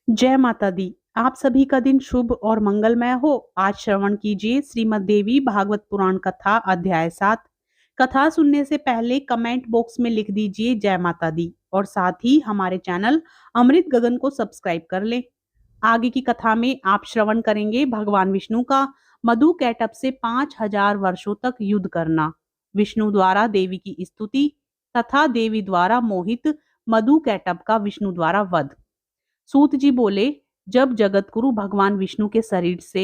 जय माता दी। आप सभी का दिन शुभ और मंगलमय हो। आज श्रवण कीजिए श्रीमद् देवी भागवत पुराण कथा अध्याय 7। कथा सुनने से पहले कमेंट बॉक्स में लिख दीजिए जय माता दी और साथ ही हमारे चैनल अमृत गगन को सब्सक्राइब कर लें। आगे की कथा में आप श्रवण करेंगे भगवान विष्णु का मधु कैटभ से 5000 वर्षों तक युद्ध करना, विष्णु द्वारा देवी की स्तुति तथा देवी द्वारा मोहित मधु कैटभ का विष्णु द्वारा वध। सूत जी बोले, जब जगतगुरु भगवान विष्णु के शरीर से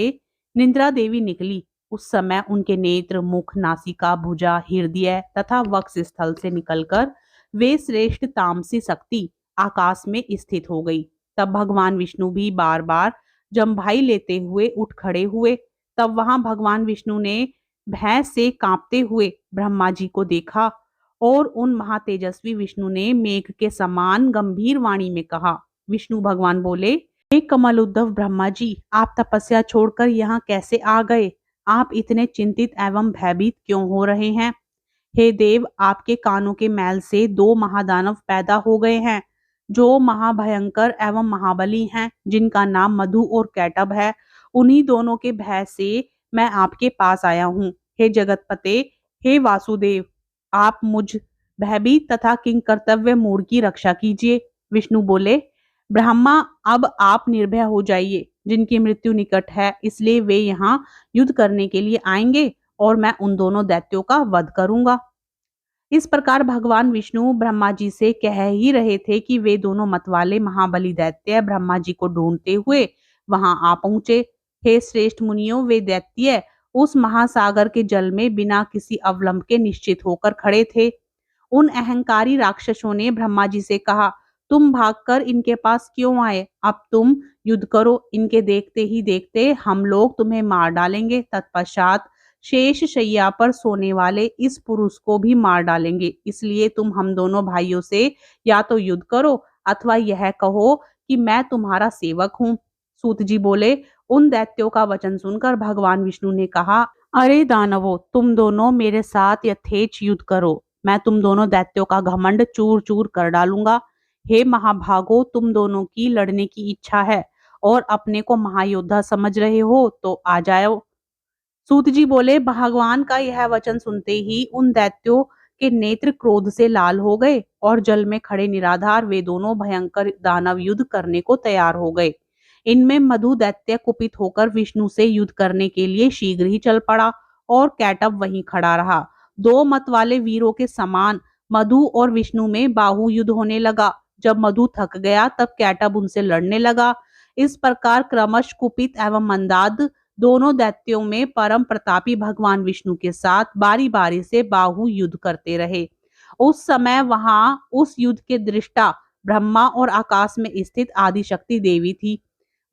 निद्रा देवी निकली, उस समय उनके नेत्र, मुख, नासिका, भुजा, हृदय तथा वक्ष स्थल से निकलकर वे श्रेष्ठ तामसी शक्ति आकाश में स्थित हो गई। तब भगवान विष्णु भी बार बार जम्भाई लेते हुए उठ खड़े हुए। तब वहां भगवान विष्णु ने भय से कांपते हुए ब्रह्मा जी को देखा और उन महातेजस्वी विष्णु ने मेघ के समान गंभीर वाणी में कहा। विष्णु भगवान बोले, हे कमल उद्धव ब्रह्मा जी, आप तपस्या छोड़कर यहाँ कैसे आ गए? आप इतने चिंतित एवं भयभीत क्यों हो रहे हैं? हे देव, आपके कानों के मैल से दो महादानव पैदा हो गए हैं, जो महाभयंकर एवं महाबली हैं, जिनका नाम मधु और कैटभ है। उन्हीं दोनों के भय से मैं आपके पास आया हूँ। हे जगतपते, हे वासुदेव, आप मुझ भयभीत तथा किंकर्तव्य मूढ़ की रक्षा कीजिए। विष्णु बोले, ब्रह्मा, अब आप निर्भय हो जाइए। जिनकी मृत्यु निकट है, इसलिए वे यहाँ युद्ध करने के लिए आएंगे और मैं उन दोनों दैत्यों का वध करूंगा। इस प्रकार भगवान विष्णु ब्रह्मा जी से कह ही रहे थे कि वे दोनों मतवाले महाबली दैत्य ब्रह्मा जी को ढूंढते हुए वहां आ पहुंचे। हे श्रेष्ठ मुनियों, वे दैत्य उस महासागर के जल में बिना किसी अवलंब के निश्चित होकर खड़े थे। उन अहंकारी राक्षसों ने ब्रह्मा जी से कहा, तुम भागकर इनके पास क्यों आए? अब तुम युद्ध करो, इनके देखते ही देखते हम लोग तुम्हें मार डालेंगे। तत्पश्चात शेष शैया पर सोने वाले इस पुरुष को भी मार डालेंगे। इसलिए तुम हम दोनों भाइयों से या तो युद्ध करो अथवा यह कहो कि मैं तुम्हारा सेवक हूँ। सूत जी बोले, उन दैत्यों का वचन सुनकर भगवान विष्णु ने कहा, अरे दानवों, तुम दोनों मेरे साथ यथेच युद्ध करो। मैं तुम दोनों दैत्यों का घमंड चूर चूर कर डालूंगा। हे महाभागो, तुम दोनों की लड़ने की इच्छा है और अपने को महायोद्धा समझ रहे हो तो आ जाओ। सूत जी बोले, भगवान का यह वचन सुनते ही उन दैत्यों के नेत्र क्रोध से लाल हो गए और जल में खड़े निराधार वे दोनों भयंकर दानव युद्ध करने को तैयार हो गए। इनमें मधु दैत्य कुपित होकर विष्णु से युद्ध करने के लिए शीघ्र ही चल पड़ा और कैटभ वहीं खड़ा रहा। दो मत वाले वीरों के समान मधु और विष्णु में बाहु युद्ध होने लगा। जब मधु थक गया तब कैटभ उनसे लड़ने लगा। इस प्रकार क्रमश कुपित एवं मंदाद दोनों दैत्यों में परम प्रतापी भगवान विष्णु के साथ बारी बारी से बाहु युद्ध करते रहे। उस समय वहां उस युद्ध के दृष्टा ब्रह्मा और आकाश में स्थित आदिशक्ति देवी थी।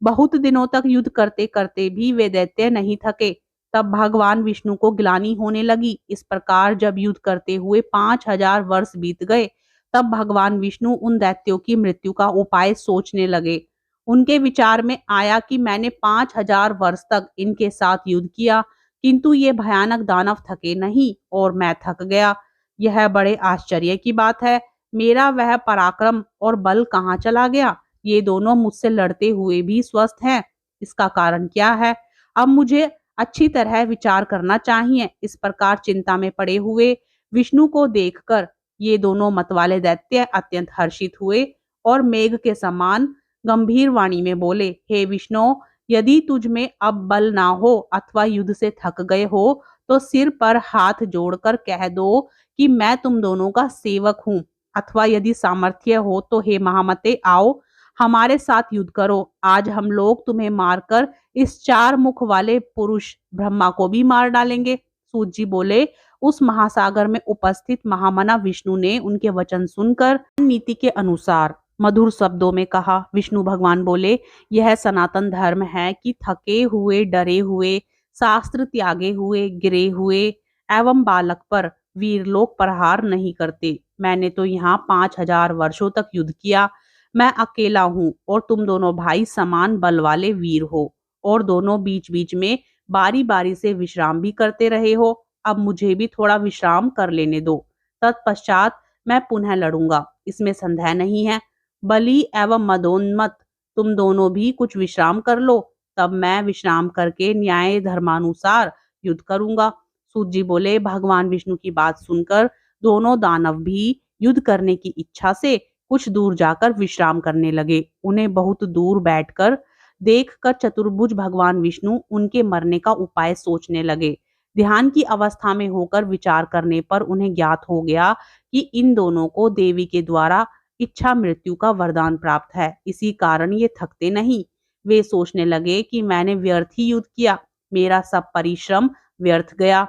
बहुत दिनों तक युद्ध करते करते भी वे दैत्य नहीं थके। तब भगवान विष्णु को ग्लानि होने लगी। इस प्रकार जब युद्ध करते हुए 5000 वर्ष बीत गए, तब भगवान विष्णु उन दैत्यों की मृत्यु का उपाय सोचने लगे। उनके विचार में आया कि मैंने 5000 वर्ष तक इनके साथ युद्ध किया, किंतु ये भयानक दानव थके नहीं और मैं थक गया। यह बड़े आश्चर्य की बात है। मेरा वह पराक्रम और बल कहाँ चला गया? ये दोनों मुझसे लड़ते हुए भी स्वस्थ हैं। इसका कारण क्या है? अब मुझे अच्छी तरह विचार करना चाहिए। इस प्रकार चिंता में पड़े हुए विष्णु को देखकर ये दोनों मतवाले दैत्य अत्यंत हर्षित हुए और मेघ के समान गंभीर वाणी में बोले, हे विष्णु, यदि तुझ में अब बल ना हो अथवा युद्ध से थक गए हो तो सिर पर हाथ जोड़कर कह दो कि मैं तुम दोनों का सेवक हूँ। अथवा यदि सामर्थ्य हो तो हे महामते, आओ हमारे साथ युद्ध करो। आज हम लोग तुम्हें मारकर इस चार मुख वाले पुरुष ब्रह्मा को भी मार डालेंगे। सूत जी बोले, उस महासागर में उपस्थित महामना विष्णु ने उनके वचन सुनकर नीति के अनुसार मधुर शब्दों में कहा। विष्णु भगवान बोले, यह सनातन धर्म है कि थके हुए, डरे हुए, शास्त्र त्यागे हुए, गिरे हुए एवं बालक पर वीर लोग प्रहार नहीं करते। मैंने तो यहाँ 5000 वर्षों तक युद्ध किया। मैं अकेला हूँ और तुम दोनों भाई समान बल वाले वीर हो और दोनों बीच बीच में बारी बारी से विश्राम भी करते रहे हो। अब मुझे भी थोड़ा विश्राम कर लेने दो, तत्पश्चात मैं पुनः लड़ूंगा, इसमें संदेह नहीं है। बलि एवं मदोन्मत तुम दोनों भी कुछ विश्राम कर लो, तब मैं विश्राम करके न्याय धर्मानुसार युद्ध करूंगा। सूत जी बोले, भगवान विष्णु की बात सुनकर दोनों दानव भी युद्ध करने की इच्छा से कुछ दूर जाकर विश्राम करने लगे। उन्हें बहुत दूर बैठकर देखकर चतुर्भुज भगवान विष्णु उनके मरने का उपाय सोचने लगे। ध्यान की अवस्था में होकर विचार करने पर उन्हें ज्ञात हो गया कि इन दोनों को देवी के द्वारा इच्छा मृत्यु का वरदान प्राप्त है, इसी कारण ये थकते नहीं। वे सोचने लगे कि मैंने व्यर्थ ही युद्ध किया, मेरा सब परिश्रम व्यर्थ गया।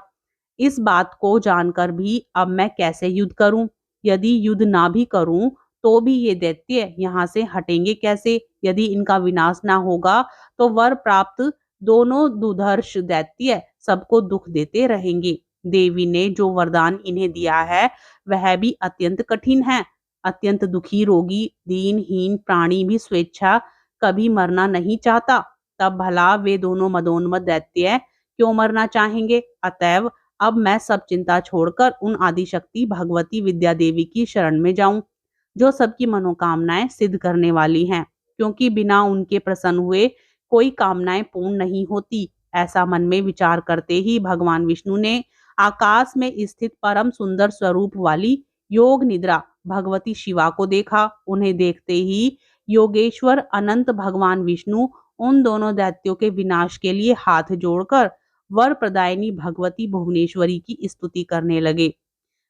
इस बात को जानकर भी अब मैं कैसे युद्ध करूं? यदि युद्ध ना भी करूं तो भी ये दैत्य यहाँ से हटेंगे कैसे? यदि इनका विनाश ना होगा तो वर प्राप्त दोनों दुर्धर्ष दैत्य सबको दुख देते रहेंगे। देवी ने जो वरदान इन्हें दिया है वह भी अत्यंत कठिन है। अत्यंत दुखी रोगी दीनहीन प्राणी भी स्वेच्छा कभी मरना नहीं चाहता, तब भला वे दोनों मदोन्मत्त दैत्य क्यों मरना चाहेंगे? अतएव अब मैं सब चिंता छोड़कर उन आदिशक्ति भगवती विद्या देवी की शरण में जाऊं, जो सबकी मनोकामनाएं सिद्ध करने वाली हैं, क्योंकि बिना उनके प्रसन्न हुए कोई कामनाएं पूर्ण नहीं होती। ऐसा मन में विचार करते ही भगवान विष्णु ने आकाश में स्थित परम सुंदर स्वरूप वाली योग निद्रा भगवती शिवा को देखा। उन्हें देखते ही योगेश्वर अनंत भगवान विष्णु उन दोनों दैत्यों के विनाश के लिए हाथ जोड़कर वर प्रदायिनी भगवती भुवनेश्वरी की स्तुति करने लगे।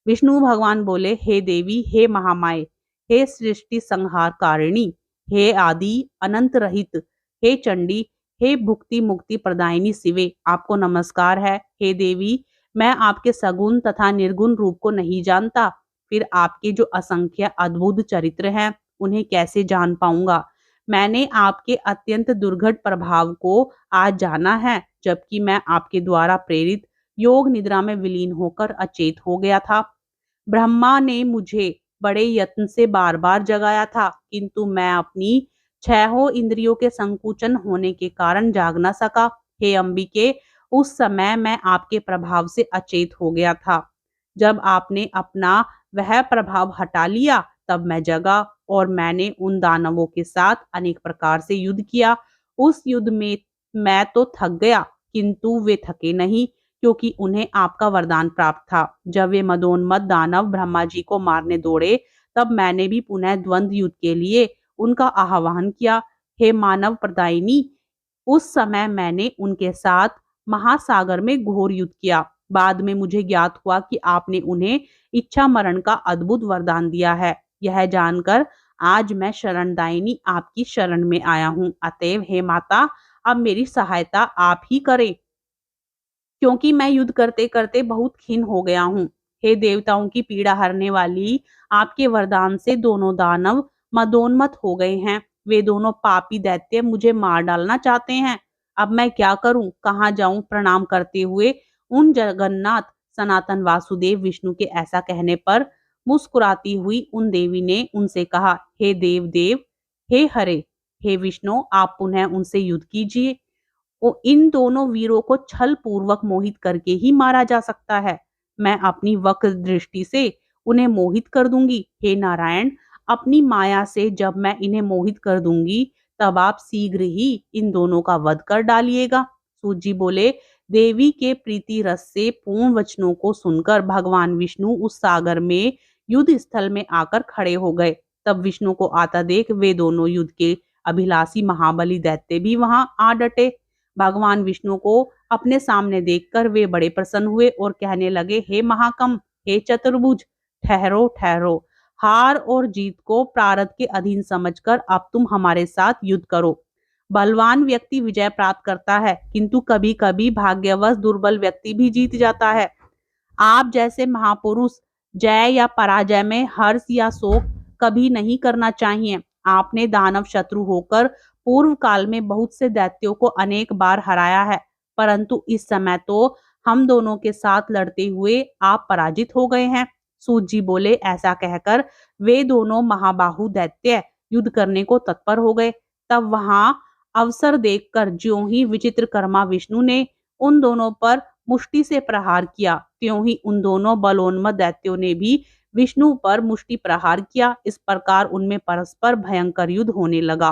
विष्णु भगवान बोले, हे देवी, हे महामाये, हे सृष्टि संहार कारिणी, हे आदि अनंत रहित, हे चंडी, हे भुक्ति मुक्ति प्रदायिनी शिवे, आपको नमस्कार है। हे देवी, मैं आपके सगुण तथा निर्गुण रूप को नहीं जानता, फिर आपके जो असंख्य अद्भुत चरित्र हैं उन्हें कैसे जान पाऊंगा? मैंने आपके अत्यंत दुर्घट प्रभाव को आज जाना है, जबकि मैं आपके द्वारा प्रेरित योग निद्रा में विलीन होकर अचेत हो गया था। ब्रह्मा ने मुझे बड़े यत्न से बार बार जगाया था, किंतु मैं अपनी छहों इंद्रियों के संकुचन होने के कारण जाग न सका। हे अंबिके, उस समय मैं आपके प्रभाव से अचेत हो गया था। जब आपने अपना वह प्रभाव हटा लिया तब मैं जगा और मैंने उन दानवों के साथ अनेक प्रकार से युद्ध किया। उस युद्ध में मैं तो थक गया, किंतु वे थके नहीं, क्योंकि उन्हें आपका वरदान प्राप्त था। जब वे मदोन्मत्त दानव ब्रह्मा जी को मारने दौड़े तब मैंने भी पुनः द्वंद्व युद्ध के लिए उनका आह्वान किया। हे मानव प्रदायिनी, उस समय मैंने उनके साथ महासागर में घोर युद्ध किया। बाद में मुझे ज्ञात हुआ कि आपने उन्हें इच्छा मरण का अद्भुत वरदान दिया है। यह जानकर आज मैं शरणदायिनी आपकी शरण में आया हूँ। अतएव हे माता, अब मेरी सहायता आप ही करें, क्योंकि मैं युद्ध करते करते बहुत खिन्न हो गया हूँ। हे देवताओं की पीड़ा हरने वाली, आपके वरदान से दोनों दानव मदोन्मत्त हो गए हैं। वे दोनों पापी दैत्य मुझे मार डालना चाहते हैं। अब मैं क्या करूं, कहाँ जाऊं? प्रणाम करते हुए उन जगन्नाथ सनातन वासुदेव विष्णु के ऐसा कहने पर मुस्कुराती हुई उन देवी ने उनसे कहा, हे देव देव, हे हरे, हे विष्णु, आप पुनः उनसे युद्ध कीजिए। इन दोनों वीरों को छल पूर्वक मोहित करके ही मारा जा सकता है। मैं अपनी वक्र दृष्टि से उन्हें मोहित कर दूंगी। हे नारायण, अपनी माया से जब मैं इन्हें मोहित कर दूंगी तब आप शीघ्र ही इन दोनों का वध कर डालिएगा। सूत जी बोले, देवी के प्रीति रस से पूर्ण वचनों को सुनकर भगवान विष्णु उस सागर में युद्ध स्थल में आकर खड़े हो गए। तब विष्णु को आता देख वे दोनों युद्ध के अभिलाषी महाबली दैत्य भी वहां आ डटे। भगवान विष्णु को अपने सामने देखकर वे बड़े प्रसन्न हुए और कहने लगे, हे महाकम, हे चतुर्भुज, ठहरो ठहरो, हार और जीत को प्रारब्ध के अधीन समझकर अब तुम हमारे साथ युद्ध करो। बलवान व्यक्ति विजय प्राप्त करता है, किंतु कभी कभी भाग्यवश दुर्बल व्यक्ति भी जीत जाता है। आप जैसे महापुरुष जय या पराजय में हर्ष या शोक कभी नहीं करना चाहिए। आपने दानव शत्रु होकर पूर्व काल में बहुत से दैत्यों को अनेक बार हराया है, परंतु इस समय तो हम दोनों के साथ लड़ते हुए आप पराजित हो गए हैं। सूत जी बोले, ऐसा कहकर वे दोनों महाबाहु दैत्य युद्ध करने को तत्पर हो गए। तब वहां अवसर देखकर ज्यों ही विचित्रकर्मा विष्णु ने उन दोनों पर मुष्टि से प्रहार किया, त्यों ही उन दोनों बलोन्मत्त दैत्यों ने भी विष्णु पर मुष्टि प्रहार किया। इस प्रकार उनमें परस्पर भयंकर युद्ध होने लगा।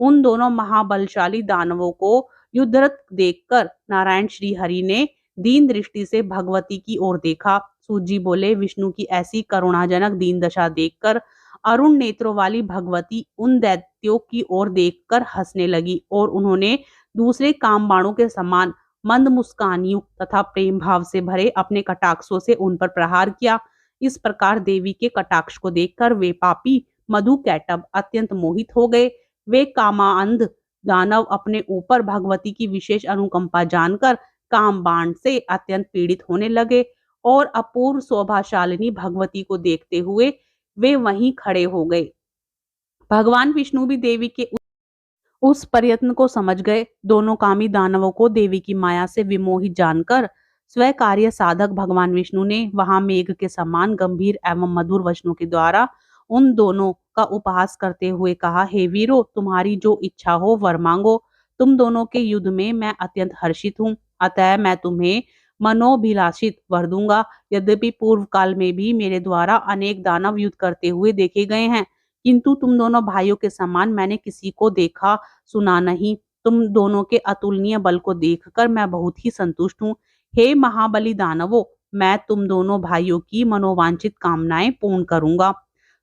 उन दोनों महाबलशाली दानवों को युद्धरत देखकर नारायण श्री हरि ने दीन दृष्टि से भगवती की ओर देखा। सूत जी बोले, विष्णु की ऐसी करुणाजनक दीन दशा देखकर अरुण नेत्रों वाली भगवती उन दैत्यों की ओर देखकर हंसने लगी और उन्होंने दूसरे कामबाणों के समान मंद मुस्कान युक्त तथा प्रेम भाव से भरे अपने कटाक्षों से उन पर प्रहार किया। इस प्रकार देवी के कटाक्ष को देखकर वे पापी मधु कैटब अत्यंत मोहित हो गए। वे कामांध दानव अपने ऊपर भगवती की विशेष अनुकंपा जानकर काम बाण से अत्यंत पीड़ित होने लगे और अपूर्व शोभाशालिनी भगवती को देखते हुए वे वहीं खड़े हो गए। भगवान विष्णु भी देवी के उस प्रयत्न को समझ गए। दोनों कामी दानवों को देवी की माया से विमोहित जानकर स्वीकार्य साधक भगवान विष्णु ने वहां मेघ के समान गंभीर एवं मधुर वचनों के द्वारा उन दोनों का उपहास करते हुए कहा, हे वीरो, तुम्हारी जो इच्छा हो वर मांगो। तुम दोनों के युद्ध में मैं अत्यंत हर्षित हूँ, अतः मैं तुम्हें मनोभिलाषित वर दूंगा। यद्यपि पूर्व काल में भी मेरे द्वारा अनेक दानव युद्ध करते हुए देखे गए हैं, किंतु तुम दोनों भाइयों के समान मैंने किसी को देखा सुना नहीं। तुम दोनों के अतुलनीय बल को देखकर मैं बहुत ही संतुष्ट हूँ। हे महाबली दानवों, मैं तुम दोनों भाइयों की मनोवांछित कामनाएं पूर्ण करूंगा।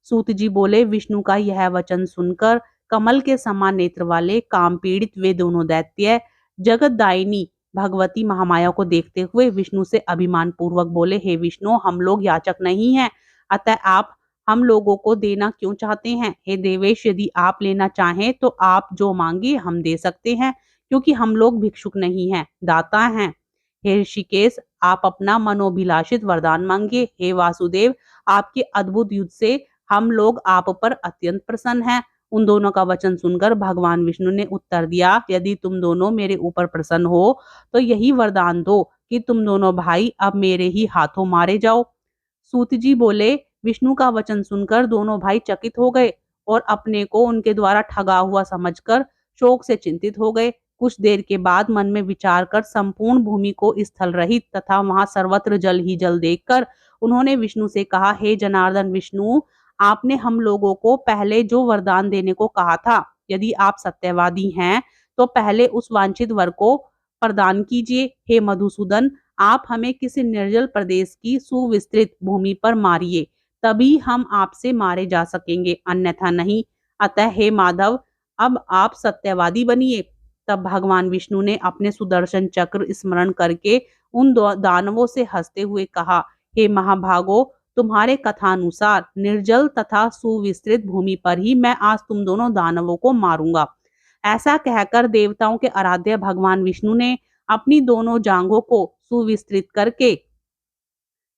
सूत जी बोले, विष्णु का यह वचन सुनकर कमल के समान नेत्र वाले काम पीड़ित वे दोनों दैत्य जगतदायिनी भगवती महामाया को देखते हुए विष्णु से अभिमान पूर्वक बोले, हे विष्णु, हम लोग याचक नहीं हैं, अतः आप हम लोगों को देना क्यों चाहते हैं? हे देवेश, यदि आप लेना चाहें तो आप जो मांगे हम दे सकते हैं, क्योंकि हम लोग भिक्षुक नहीं हैं, दाता हैं। हे ऋषिकेश, आप अपना मनोभिलाषित वरदान मांगिए। हे वासुदेव, आपके अद्भुत युद्ध से हम लोग आप पर अत्यंत प्रसन्न हैं। उन दोनों का वचन सुनकर भगवान विष्णु ने उत्तर दिया, यदि तुम दोनों मेरे ऊपर प्रसन्न हो तो यही वरदान दो कि तुम दोनों भाई अब मेरे ही हाथों मारे जाओ। सूत जी बोले, विष्णु का वचन सुनकर दोनों भाई चकित हो गए और अपने को उनके द्वारा ठगा हुआ समझकर शोक से चिंतित हो गए। कुछ देर के बाद मन में विचार कर संपूर्ण भूमि को स्थल रहित तथा वहां सर्वत्र जल ही जल देखकर उन्होंने विष्णु से कहा, हे जनार्दन विष्णु, आपने हम लोगों को पहले जो वरदान देने को कहा था, यदि आप सत्यवादी हैं तो पहले उस वांछित वर को प्रदान कीजिए। हे मधुसूदन, आप हमें किसी निर्जल प्रदेश की सुविस्तृत भूमि पर मारिए, तभी हम आपसे मारे जा सकेंगे, अन्यथा नहीं। अतः हे माधव, अब आप सत्यवादी बनिए। तब भगवान विष्णु ने अपने सुदर्शन चक्र स्मरण करके उन दानवों से हंसते हुए कहा, हे महाभागो, तुम्हारे कथानुसार निर्जल तथा सुविस्तृत भूमि पर ही मैं आज तुम दोनों दानवों को मारूंगा। ऐसा कहकर देवताओं के आराध्य भगवान विष्णु ने अपनी दोनों जांघों को सुविस्तृत करके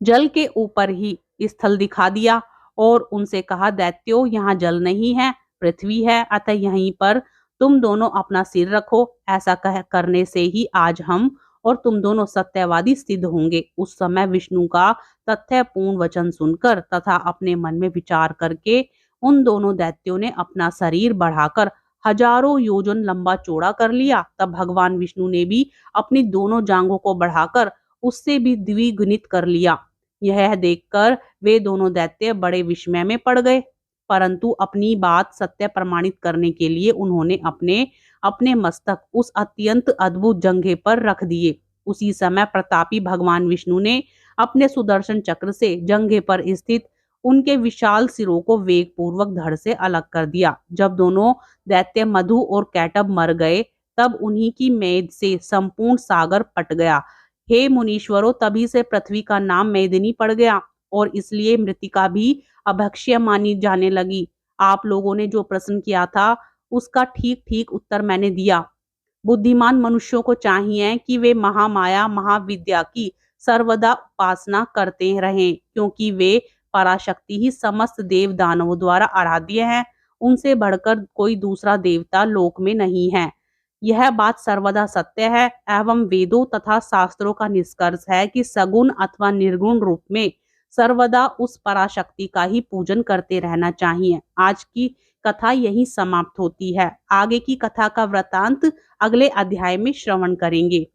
जल के ऊपर ही स्थल दिखा दिया और उनसे कहा, दैत्यो, यहाँ जल नहीं है, पृथ्वी है, अतः यहीं पर तुम दोनों अपना सिर रखो। ऐसा कह करने से ही आज हम और तुम दोनों सत्यवादी सिद्ध होंगे। उस समय विष्णु का तथ्यपूर्ण वचन सुनकर तथा अपने मन में विचार करके उन दोनों दैत्यों ने अपना शरीर बढ़ाकर हजारों योजन लंबा चौड़ा कर लिया। तब भगवान विष्णु ने भी अपनी दोनों जांघों को बढ़ाकर उससे भी द्विगुणित कर लिया। यह देखकर वे दोनों दैत्य बड़े विस्मय में पड़ गए, परंतु अपनी बात सत्य प्रमाणित करने के लिए उन्होंने अपने अपने मस्तक उस अत्यंत अद्भुत जंघे पर रख दिए। उसी समय प्रतापी भगवान विष्णु ने अपने सुदर्शन चक्र से जंघे पर स्थित उनके विशाल सिरों को वेग पूर्वक धड़ से अलग कर दिया। जब दोनों दैत्य मधु और कैटब मर गए, तब उन्हीं की मेद से संपूर्ण सागर पट गया। हे मुनीश्वरों, तभी से पृथ्वी का नाम मेदिनी पड़ गया और इसलिए मृतिका भी अभक्ष्य मानी जाने लगी। आप लोगों ने जो प्रश्न किया था उसका ठीक ठीक उत्तर मैंने दिया। बुद्धिमान मनुष्यों को चाहिए कि वे महामाया महाविद्या की सर्वदा उपासना करते रहें, क्योंकि वे पराशक्ति ही समस्त देव दानवों द्वारा आराध्य है। उनसे बढ़कर कोई दूसरा देवता लोक में नहीं है। यह बात सर्वदा सत्य है एवं वेदों तथा शास्त्रों का निष्कर्ष है कि सगुण अथवा निर्गुण रूप में सर्वदा उस पराशक्ति का ही पूजन करते रहना चाहिए। आज की कथा यहीं समाप्त होती है। आगे की कथा का वृतांत अगले अध्याय में श्रवण करेंगे।